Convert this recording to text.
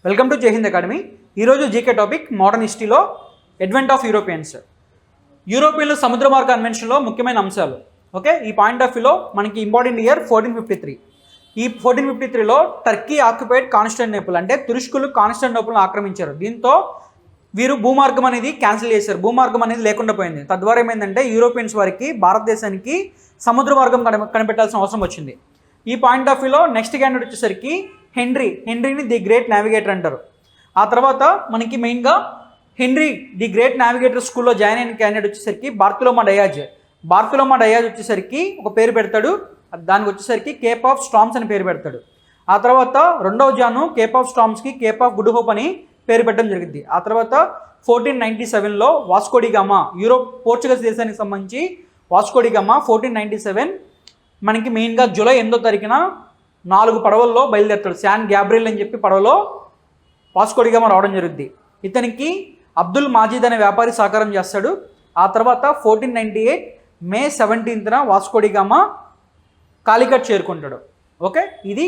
Welcome to జై Hind academy. ఈరోజు GK topic modern హిస్టరీలో అడ్వెంట్ ఆఫ్ యూరోపియన్స్. యూరోపియన్లు సముద్ర మార్గ కన్వెన్షన్లో ముఖ్యమైన అంశాలు. ఓకే, ఈ పాయింట్ ఆఫ్ వ్యూలో మనకి ఇంపార్టెంట్ ఇయర్ 1453. ఈ 1453లో టర్కీ ఆక్యుపైడ్ కాన్స్టాంటినోపుల్, అంటే తురుష్కులు కాన్స్టాంటినోపుల్ని ఆక్రమించారు. దీంతో వీరు భూమార్గం అనేది క్యాన్సిల్ చేశారు. భూమార్గం అనేది లేకుండా పోయింది. తద్వారా ఏమైందంటే యూరోపియన్స్ వారికి భారతదేశానికి సముద్ర మార్గం కనిపెట్టాల్సిన అవసరం వచ్చింది. ఈ పాయింట్ ఆఫ్ వ్యూలో నెక్స్ట్ క్యాండిడేట్ వచ్చేసరికి హెన్రీని ది గ్రేట్ నావిగేటర్ అంటారు. ఆ తర్వాత మనకి మెయిన్గా హెన్రీ ది గ్రేట్ నావిగేటర్ స్కూల్లో జాయిన్ అయిన క్యాండిడేట్ వచ్చేసరికి బార్తలోమా డయాజ్ వచ్చేసరికి ఒక పేరు పెడతాడు. దానికి వచ్చేసరికి కేప్ ఆఫ్ స్టార్మ్స్ అని పేరు పెడతాడు. ఆ తర్వాత రెండవ జాను కేప్ ఆఫ్ స్టార్మ్స్కి కేప్ ఆఫ్ గుడ్ హోప్ అని పేరు పెట్టడం జరిగింది. ఆ తర్వాత 1497లో వాస్కోడిగామా, పోర్చుగల్స్ దేశానికి సంబంధించి వాస్కోడిగామా 1497 మనకి మెయిన్గా జూలై 8వ తారీఖున 4 పడవల్లో బయలుదేరుతాడు. శాన్ గ్యాబ్రియల్ అని చెప్పి పడవలో వాస్కోడిగామా రావడం జరుగుద్ది. ఇతనికి అబ్దుల్ మాజీద్ అనే వ్యాపారి సహకారం చేస్తాడు. ఆ తర్వాత 1498 మే 17న వాస్కోడిగామా కాలికట్ చేరుకుంటాడు. ఓకే, ఇది